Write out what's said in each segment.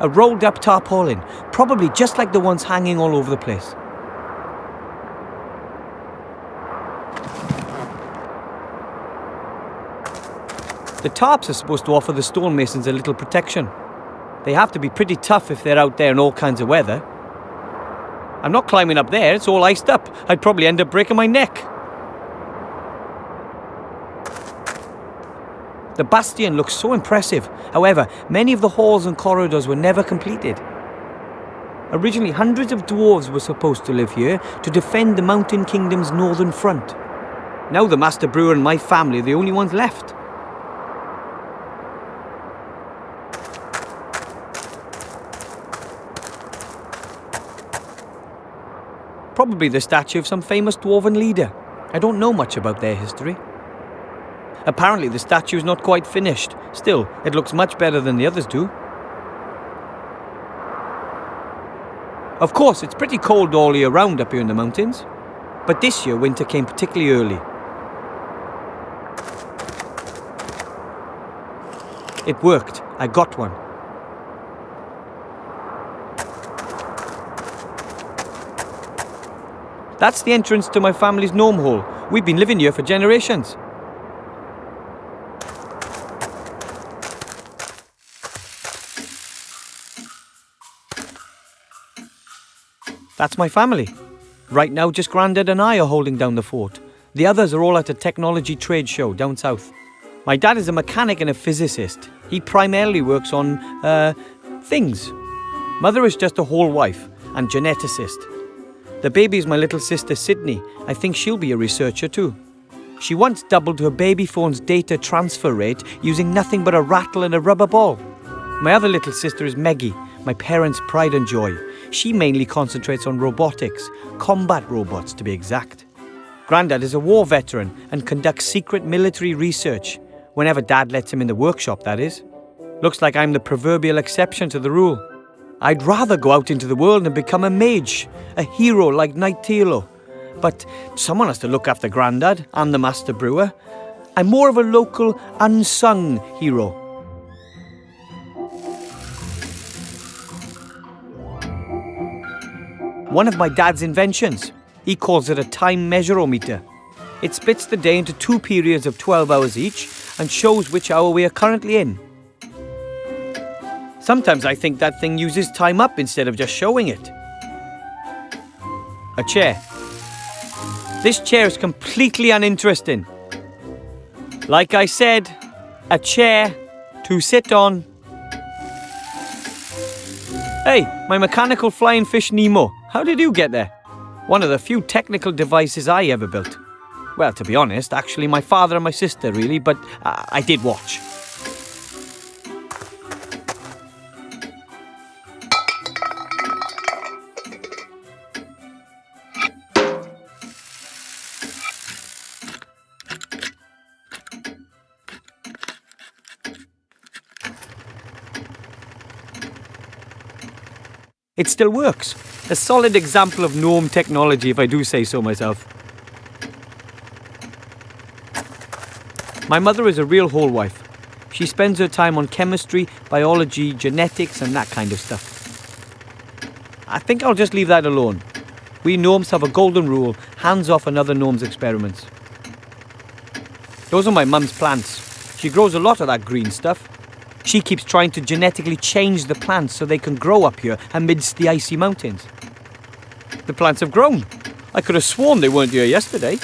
A rolled up tarpaulin, probably just like the ones hanging all over the place. The tarps are supposed to offer the stonemasons a little protection. They have to be pretty tough if they're out there in all kinds of weather. I'm not climbing up there, it's all iced up. I'd probably end up breaking my neck. The bastion looks so impressive. However, many of the halls and corridors were never completed. Originally, hundreds of dwarves were supposed to live here to defend the Mountain Kingdom's northern front. Now the Master Brewer and my family are the only ones left. Probably the statue of some famous dwarven leader. I don't know much about their history. Apparently the statue is not quite finished. Still, it looks much better than the others do. Of course, it's pretty cold all year round up here in the mountains. But this year, winter came particularly early. It worked. I got one. That's the entrance to my family's gnome hole. We've been living here for generations. That's my family. Right now, just Grandad and I are holding down the fort. The others are all at a technology trade show down south. My dad is a mechanic and a physicist. He primarily works on, things. Mother is just a hall wife and geneticist. The baby is my little sister Sydney. I think she'll be a researcher too. She once doubled her baby phone's data transfer rate using nothing but a rattle and a rubber ball. My other little sister is Meggie, my parents' pride and joy. She mainly concentrates on robotics, combat robots to be exact. Grandad is a war veteran and conducts secret military research, whenever Dad lets him in the workshop, that is. Looks like I'm the proverbial exception to the rule. I'd rather go out into the world and become a mage, a hero like Knight Tilo. But someone has to look after Grandad and the Master Brewer. I'm more of a local, unsung hero. One of my dad's inventions. He calls it a time measurometer. It splits the day into 2 periods of 12 hours each and shows which hour we are currently in. Sometimes I think that thing uses time up instead of just showing it. A chair. This chair is completely uninteresting. Like I said, a chair to sit on. Hey, my mechanical flying fish Nemo. How did you get there? One of the few technical devices I ever built. Well, to be honest, actually my father and my sister really, but I did watch. It still works. A solid example of gnome technology, if I do say so myself. My mother is a real hall wife. She spends her time on chemistry, biology, genetics, and that kind of stuff. I think I'll just leave that alone. We gnomes have a golden rule, hands off on other gnomes' experiments. Those are my mum's plants. She grows a lot of that green stuff. She keeps trying to genetically change the plants so they can grow up here amidst the icy mountains. The plants have grown. I could have sworn they weren't here yesterday.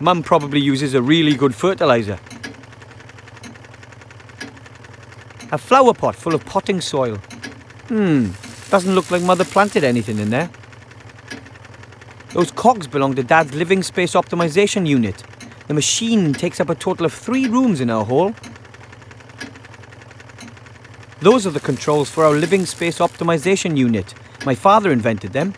Mum probably uses a really good fertilizer. A flower pot full of potting soil. Doesn't look like Mother planted anything in there. Those cogs belong to Dad's living space optimization unit. The machine takes up a total of 3 rooms in our hall. Those are the controls for our living space optimization unit. My father invented them.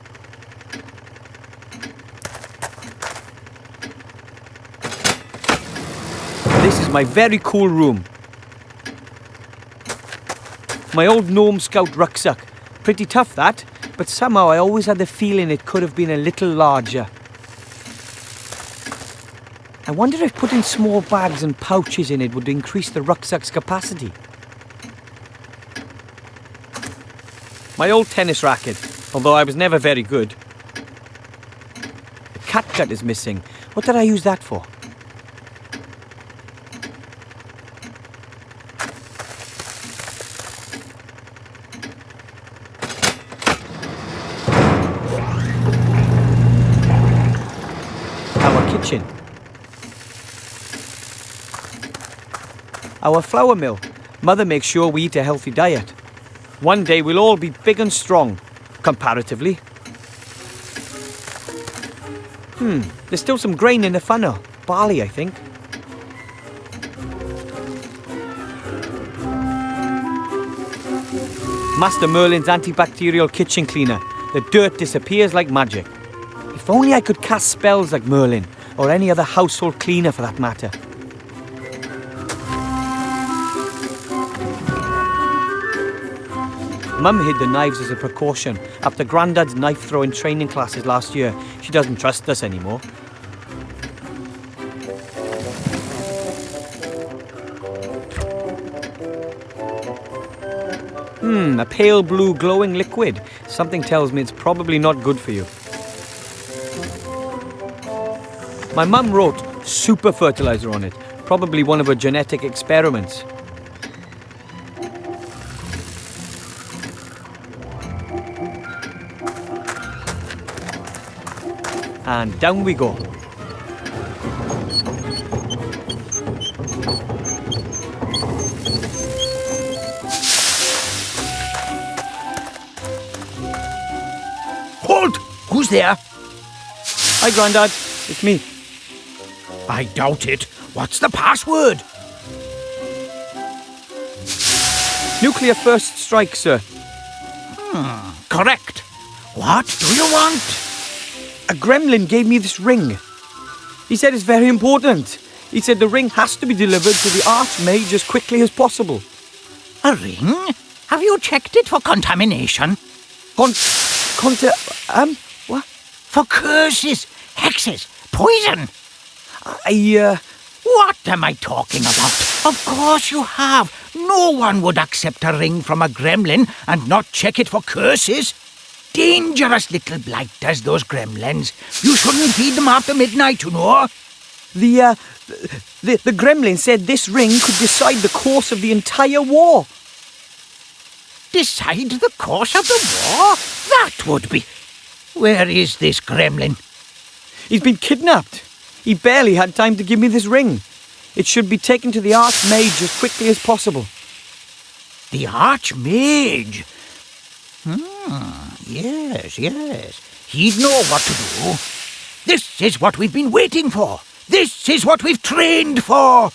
This is my very cool room. My old gnome scout rucksack. Pretty tough that, but somehow I always had the feeling it could have been a little larger. I wonder if putting small bags and pouches in it would increase the rucksack's capacity. My old tennis racket, although I was never very good. The catgut is missing. What did I use that for? Our kitchen. Our flour mill. Mother makes sure we eat a healthy diet. One day we'll all be big and strong, comparatively. There's still some grain in the funnel. Barley, I think. Master Merlin's antibacterial kitchen cleaner. The dirt disappears like magic. If only I could cast spells like Merlin, or any other household cleaner for that matter. Mum hid the knives as a precaution after Grandad's knife-throwing training classes last year. She doesn't trust us anymore. A pale blue glowing liquid. Something tells me it's probably not good for you. My mum wrote super fertilizer on it, probably one of her genetic experiments. And down we go. Halt! Who's there? Hi, Grandad. It's me. I doubt it. What's the password? Nuclear first strike, sir. Correct. What do you want? A gremlin gave me this ring. He said it's very important. He said the ring has to be delivered to the Archmage as quickly as possible. A ring? Have you checked it for contamination? What? For curses, hexes, poison. What am I talking about? Of course you have. No one would accept a ring from a gremlin and not check it for curses. Dangerous little blighters, those gremlins. You shouldn't feed them after midnight, you know. The gremlin said this ring could decide the course of the entire war. Decide the course of the war? That would be... Where is this gremlin? He's been kidnapped. He barely had time to give me this ring. It should be taken to the Archmage as quickly as possible. The Archmage? Yes. He'd know what to do. This is what we've been waiting for. This is what we've trained for.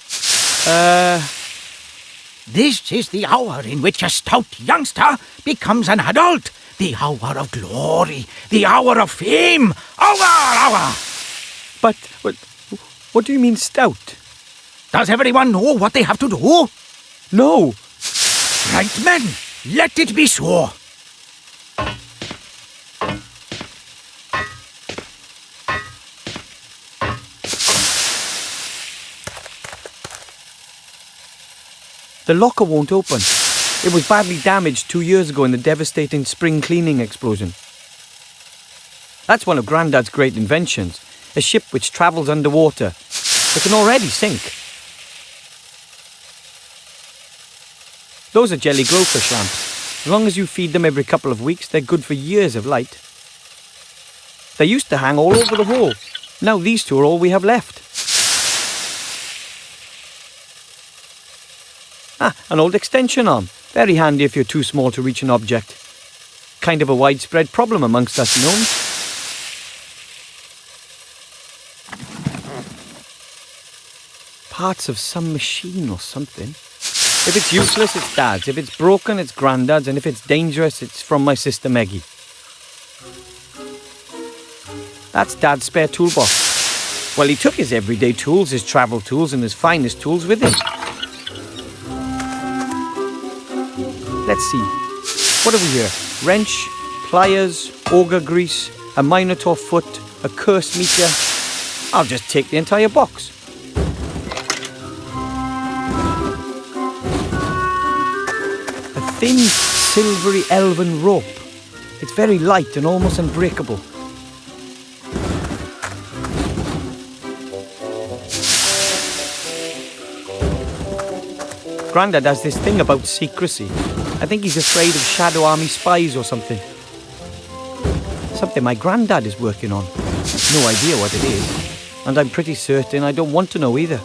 This is the hour in which a stout youngster becomes an adult. The hour of glory. The hour of fame. Hour! But what do you mean stout? Does everyone know what they have to do? No. Right, men. Let it be so. The locker won't open. It was badly damaged 2 years ago in the devastating spring cleaning explosion. That's one of Grandad's great inventions, a ship which travels underwater. It can already sink. Those are jelly glowfish lamps. As long as you feed them every couple of weeks, they're good for years of light. They used to hang all over the wall. Now these two are all we have left. An old extension arm. Very handy if you're too small to reach an object. Kind of a widespread problem amongst us gnomes. Parts of some machine or something. If it's useless, it's Dad's. If it's broken, it's Grandad's. And if it's dangerous, it's from my sister Meggie. That's Dad's spare toolbox. Well, he took his everyday tools, his travel tools, and his finest tools with him. Let's see. What have we here? Wrench, pliers, auger grease, a minotaur foot, a curse meter. I'll just take the entire box. A thin, silvery elven rope. It's very light and almost unbreakable. Grandad has this thing about secrecy. I think he's afraid of Shadow Army spies or something. Something my granddad is working on. No idea what it is. And I'm pretty certain I don't want to know either.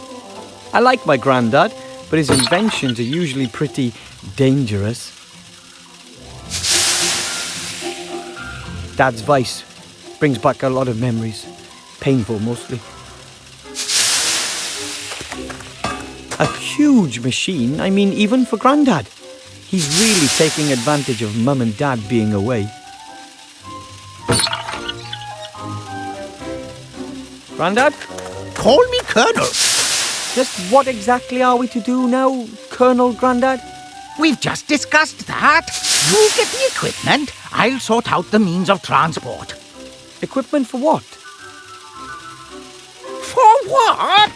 I like my granddad, but his inventions are usually pretty dangerous. Dad's vice brings back a lot of memories. Painful mostly. A huge machine, I mean even for Grandad. He's really taking advantage of Mum and Dad being away. Grandad? Call me Colonel. Just what exactly are we to do now, Colonel Grandad? We've just discussed that. You get the equipment, I'll sort out the means of transport. Equipment for what? For what?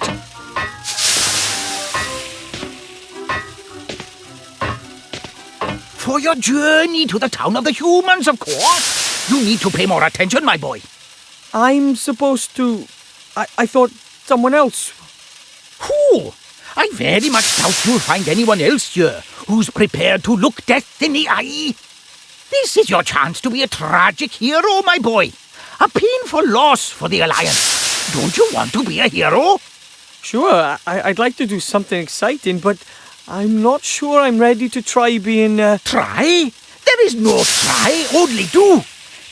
For your journey to the town of the humans, of course. You need to pay more attention, my boy. I'm supposed to... I thought someone else... Who? I very much doubt you'll find anyone else here who's prepared to look death in the eye. This is your chance to be a tragic hero, my boy. A painful loss for the Alliance. Don't you want to be a hero? Sure, I'd like to do something exciting, but I'm not sure I'm ready to try being... Try? There is no try, only do.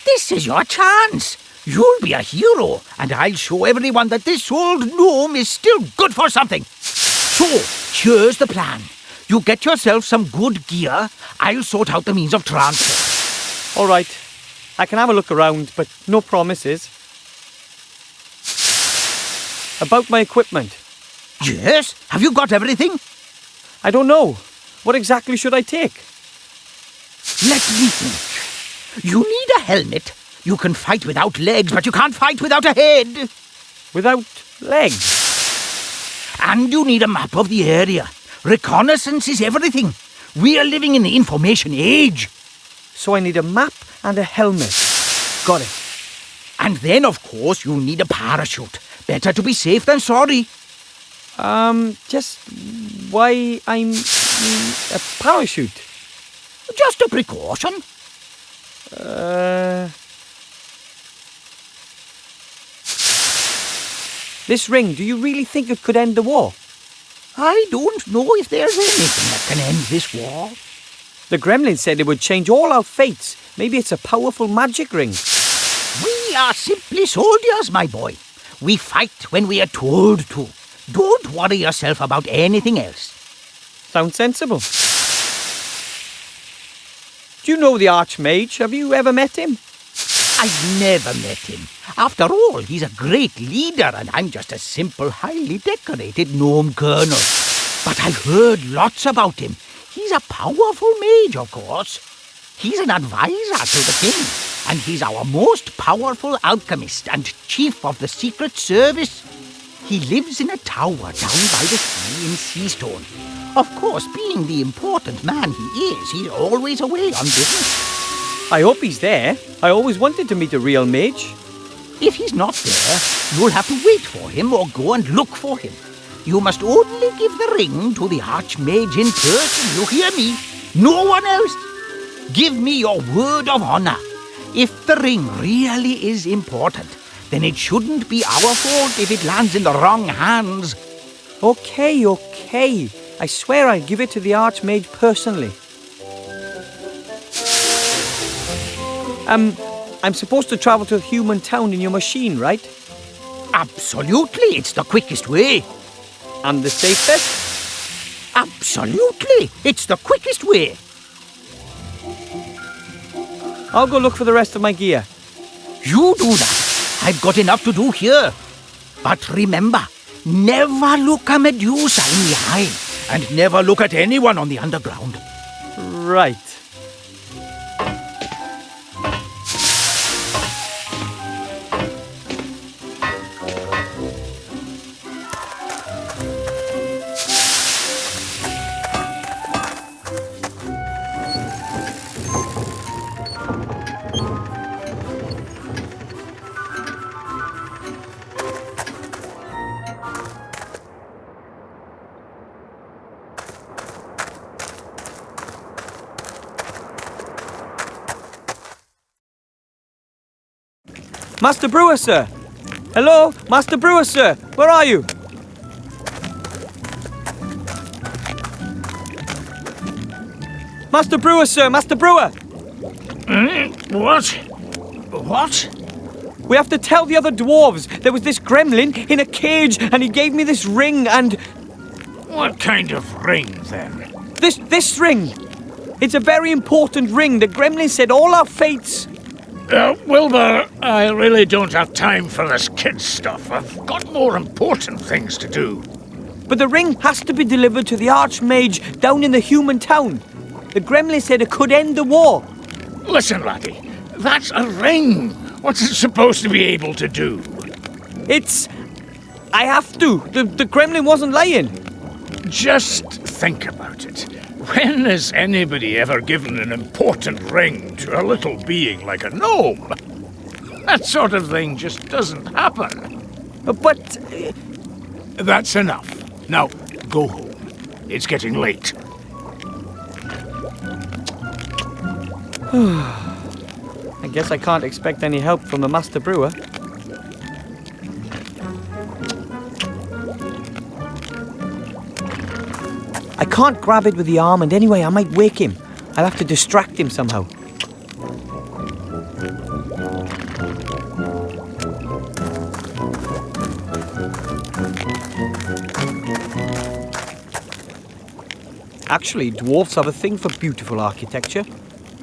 This is your chance. You'll be a hero, and I'll show everyone that this old gnome is still good for something. So, here's the plan. You get yourself some good gear, I'll sort out the means of transport. All right, I can have a look around, but no promises. About my equipment. Yes? Have you got everything? I don't know. What exactly should I take? Let me think. You need a helmet. You can fight without legs, but you can't fight without a head. Without legs? And you need a map of the area. Reconnaissance is everything. We are living in the information age. So I need a map and a helmet. Got it. And then, of course, you need a parachute. Better to be safe than sorry. Just why I'm a parachute? Just a precaution. This ring, do you really think it could end the war? I don't know if there's anything that can end this war. The gremlin said it would change all our fates. Maybe it's a powerful magic ring. We are simply soldiers, my boy. We fight when we are told to. Don't worry yourself about anything else. Sounds sensible. Do you know the Archmage? Have you ever met him? I've never met him. After all, he's a great leader, and I'm just a simple, highly decorated gnome colonel. But I've heard lots about him. He's a powerful mage, of course. He's an advisor to the king, and he's our most powerful alchemist and chief of the Secret Service. He lives in a tower down by the sea in Seastone. Of course, being the important man he is, he's always away on business. I hope he's there. I always wanted to meet a real mage. If he's not there, you'll have to wait for him or go and look for him. You must only give the ring to the Archmage in person, you hear me? No one else. Give me your word of honor. If the ring really is important, then it shouldn't be our fault if it lands in the wrong hands. Okay. I swear I'll give it to the Archmage personally. I'm supposed to travel to a human town in your machine, right? Absolutely, it's the quickest way. And the safest? Absolutely, it's the quickest way. I'll go look for the rest of my gear. You do that. I've got enough to do here. But remember, never look a Medusa in the eye. And never look at anyone on the underground. Right. Master Brewer, sir! Hello? Master Brewer, sir! Where are you? Master Brewer, sir! Master Brewer! What? What? We have to tell the other dwarves. There was this gremlin in a cage and he gave me this ring and... What kind of ring, then? This ring! It's a very important ring. The gremlin said all our fates... Wilbur, I really don't have time for this kid stuff. I've got more important things to do. But the ring has to be delivered to the Archmage down in the human town. The gremlin said it could end the war. Listen, laddie, that's a ring. What's it supposed to be able to do? I have to. The gremlin wasn't lying. Just think about it. When has anybody ever given an important ring to a little being like a gnome? That sort of thing just doesn't happen. But... That's enough. Now, go home. It's getting late. I guess I can't expect any help from the Master Brewer. I can't grab it with the arm, and anyway, I might wake him. I'll have to distract him somehow. Actually, dwarves have a thing for beautiful architecture.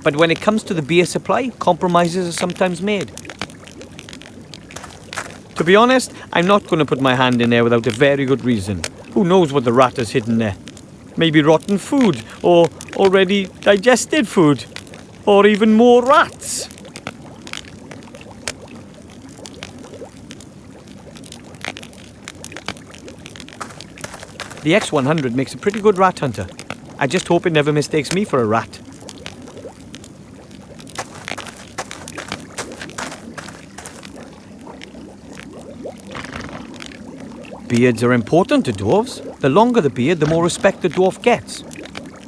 But when it comes to the beer supply, compromises are sometimes made. To be honest, I'm not going to put my hand in there without a very good reason. Who knows what the rat has hidden there? Maybe rotten food, or already digested food, or even more rats. The X100 makes a pretty good rat hunter. I just hope it never mistakes me for a rat. Beards are important to dwarves. The longer the beard, the more respect the dwarf gets.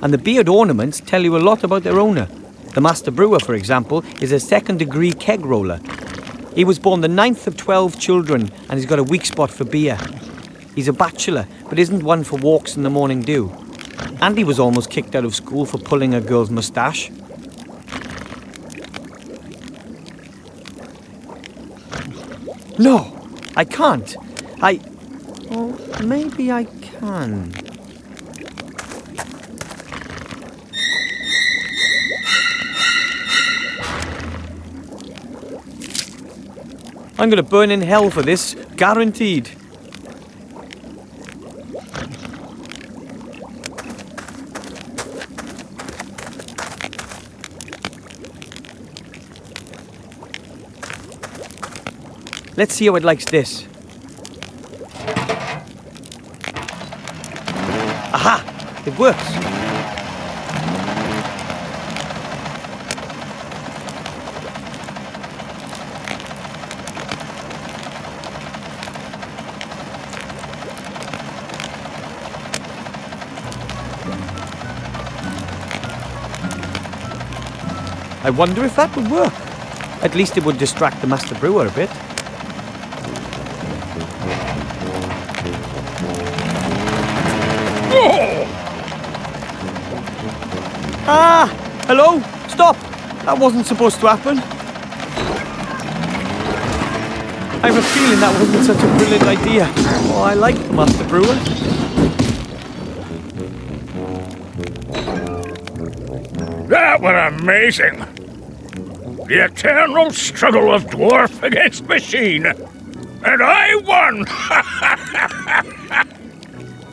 And the beard ornaments tell you a lot about their owner. The Master Brewer, for example, is a second-degree keg roller. He was born the 9th of 12 children, and he's got a weak spot for beer. He's a bachelor, but isn't one for walks in the morning dew. And he was almost kicked out of school for pulling a girl's moustache. No, I can't. Oh, maybe I can. I'm gonna burn in hell for this, guaranteed. Let's see how it likes this. Aha! It works. I wonder if that would work. At least it would distract the Master Brewer a bit. Ah! Hello? Stop! That wasn't supposed to happen. I have a feeling that wasn't such a brilliant idea. Oh, I like the Master Brewer. That was amazing! The eternal struggle of dwarf against machine. And I won!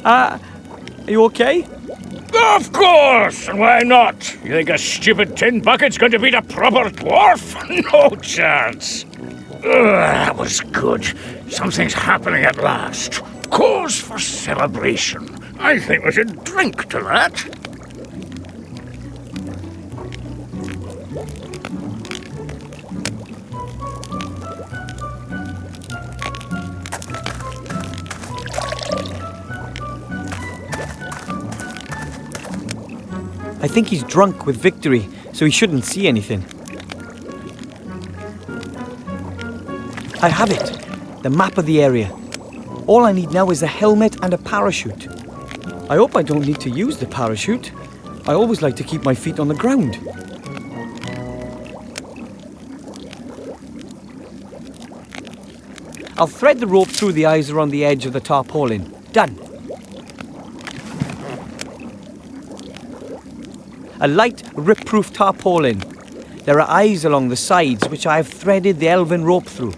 Are you okay? Of course! Why not? You think a stupid tin bucket's going to beat a proper dwarf? No chance! That was good. Something's happening at last. Cause for celebration. I think we should drink to that. I think he's drunk with victory, so he shouldn't see anything. I have it. The map of the area. All I need now is a helmet and a parachute. I hope I don't need to use the parachute. I always like to keep my feet on the ground. I'll thread the rope through the eyes around the edge of the tarpaulin. Done. A light, rip-proof tarpaulin. There are eyes along the sides which I have threaded the elven rope through.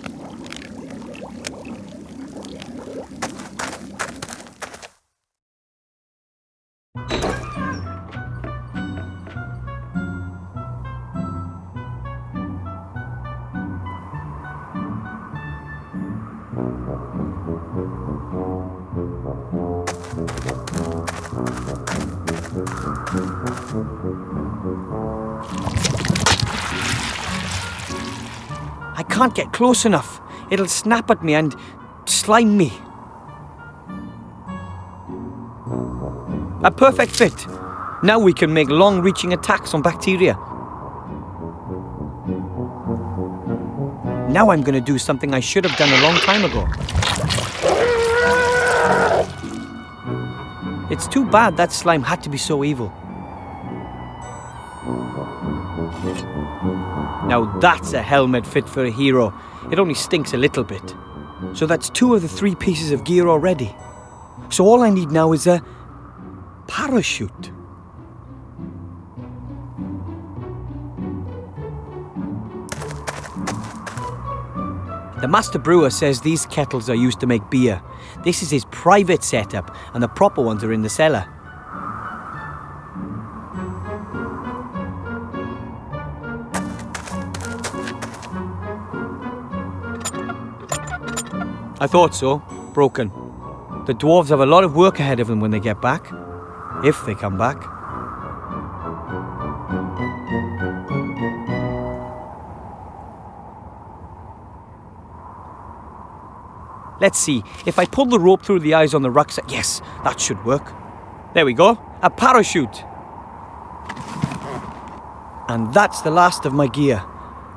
I can't get close enough. It'll snap at me and slime me. A perfect fit. Now we can make long-reaching attacks on bacteria. Now I'm going to do something I should have done a long time ago. It's too bad that slime had to be so evil. Now that's a helmet fit for a hero. It only stinks a little bit. So that's 2 of the 3 pieces of gear already. So all I need now is a parachute. The master brewer says these kettles are used to make beer. This is his private setup, and the proper ones are in the cellar. I thought so. Broken. The dwarves have a lot of work ahead of them when they get back. If they come back. Let's see. If I pull the rope through the eyes on the rucksack... Yes, that should work. There we go. A parachute. And that's the last of my gear.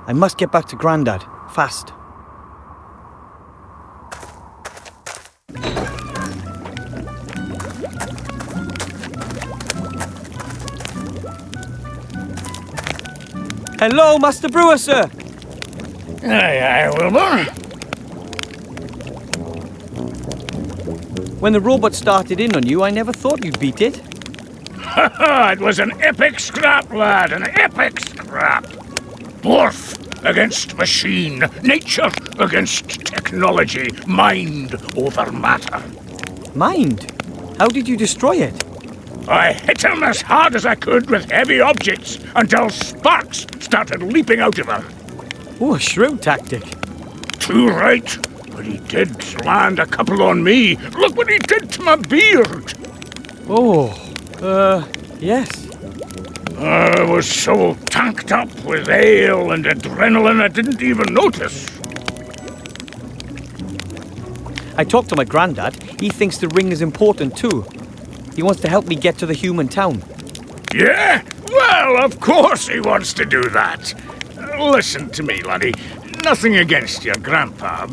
I must get back to Grandad. Fast. Hello, Master Brewer, sir. Aye, Wilbur. When the robot started in on you, I never thought you'd beat it. It was an epic scrap, lad, an epic scrap. Dwarf against machine, nature against technology, mind over matter. Mind? How did you destroy it? I hit him as hard as I could with heavy objects until sparks started leaping out of her. Oh, a shrewd tactic. Too right, but he did land a couple on me. Look what he did to my beard. Oh, yes. I was so tanked up with ale and adrenaline I didn't even notice. I talked to my granddad. He thinks the ring is important too. He wants to help me get to the human town. Yeah? Well, of course he wants to do that. Listen to me, laddie. Nothing against your grandpa.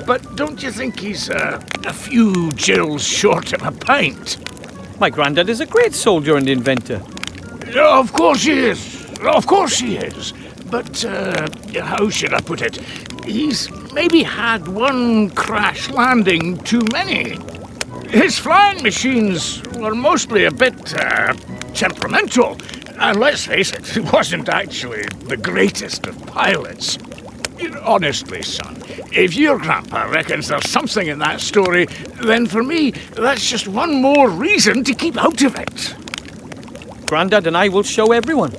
But don't you think he's a few gills short of a pint? My granddad is a great soldier and inventor. Of course he is. Of course he is. But, how should I put it? He's maybe had one crash landing too many. His flying machines were mostly a bit, temperamental. And let's face it, he wasn't actually the greatest of pilots. Honestly, son, if your grandpa reckons there's something in that story, then for me, that's just one more reason to keep out of it. Grandad and I will show everyone.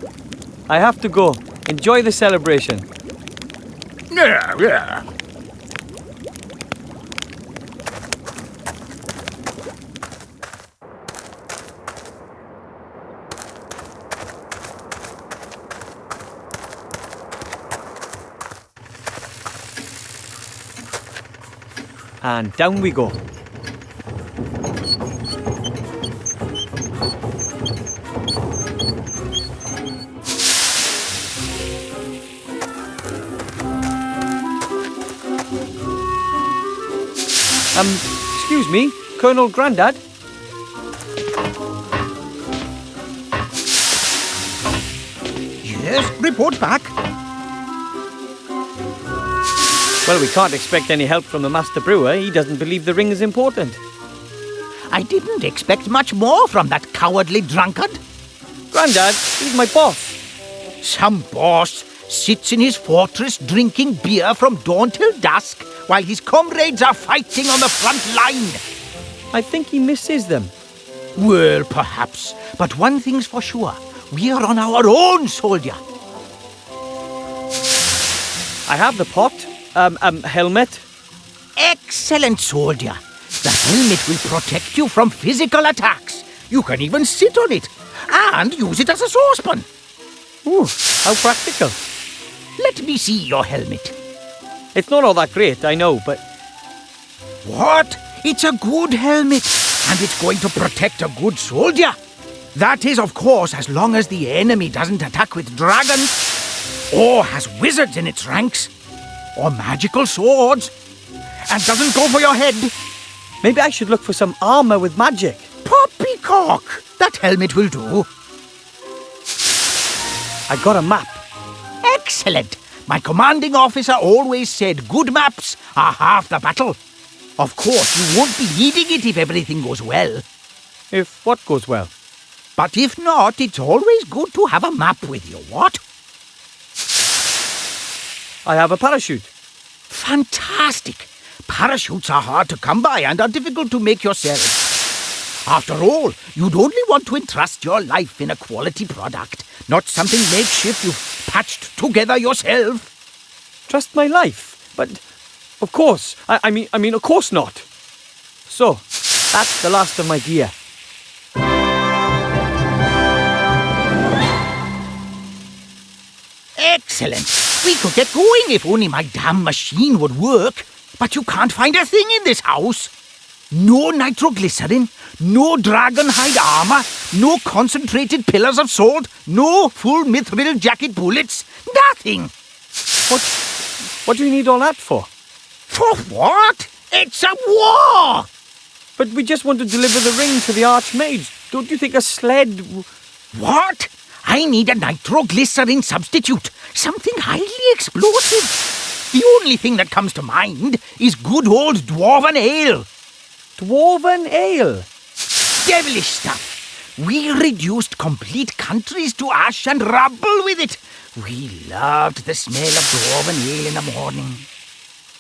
I have to go. Enjoy the celebration. Yeah. And down we go. Excuse me, Colonel Grandad? Yes, report back. Well, we can't expect any help from the Master Brewer. He doesn't believe the ring is important. I didn't expect much more from that cowardly drunkard. Grandad, he's my boss. Some boss sits in his fortress drinking beer from dawn till dusk while his comrades are fighting on the front line. I think he misses them. Well, perhaps. But one thing's for sure. We are on our own, soldier. I have the pot. Helmet. Excellent, soldier. The helmet will protect you from physical attacks. You can even sit on it and use it as a saucepan. Ooh, how practical. Let me see your helmet. It's not all that great, I know, but... What? It's a good helmet, and it's going to protect a good soldier. That is, of course, as long as the enemy doesn't attack with dragons, or has wizards in its ranks, or magical swords, and doesn't go for your head. Maybe I should look for some armor with magic. Poppycock! That helmet will do. I got a map. Excellent! My commanding officer always said good maps are half the battle. Of course, you won't be needing it if everything goes well. If what goes well? But if not, it's always good to have a map with you, what? I have a parachute. Fantastic! Parachutes are hard to come by and are difficult to make yourself. After all, you'd only want to entrust your life in a quality product, not something makeshift you've patched together yourself. Trust my life? But, of course. I mean, of course not. So, that's the last of my gear. Excellent! We could get going if only my damn machine would work. But you can't find a thing in this house. No nitroglycerin, no dragon hide armor, no concentrated pillars of salt, no full mithril jacket bullets, nothing. What do you need all that for? For what? It's a war! But we just want to deliver the ring to the Archmage. Don't you think a sled... What? I need a nitroglycerin substitute, something highly explosive. The only thing that comes to mind is good old dwarven ale. Dwarven ale? Devilish stuff. We reduced complete countries to ash and rubble with it. We loved the smell of dwarven ale in the morning.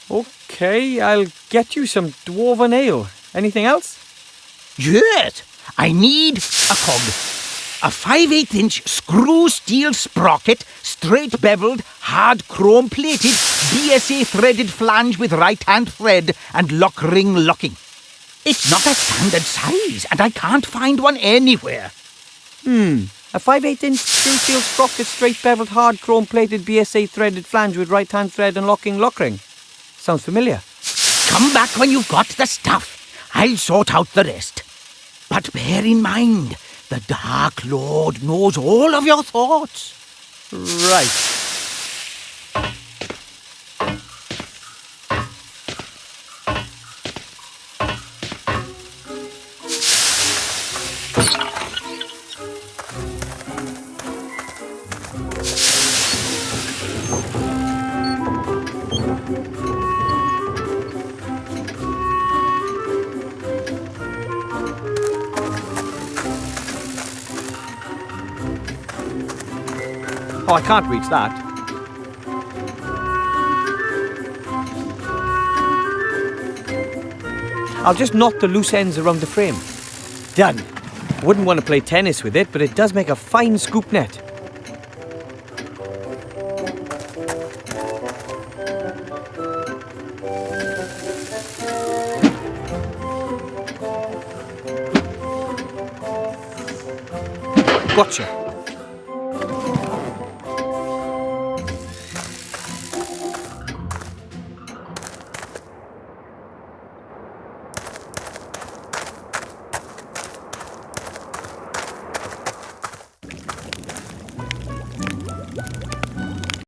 Okay, I'll get you some dwarven ale. Anything else? Yes, I need a cog. A 5/8-inch screw steel sprocket, straight beveled, hard chrome plated, BSA threaded flange with right-hand thread and lock ring locking. It's not a standard size, and I can't find one anywhere. A 5/8-inch screw steel sprocket, straight beveled, hard chrome plated, BSA threaded flange with right-hand thread and locking lock ring. Sounds familiar. Come back when you've got the stuff. I'll sort out the rest. But bear in mind, the Dark Lord knows all of your thoughts. Right. Oh, I can't reach that. I'll just knot the loose ends around the frame. Done. Wouldn't want to play tennis with it, but it does make a fine scoop net. Gotcha.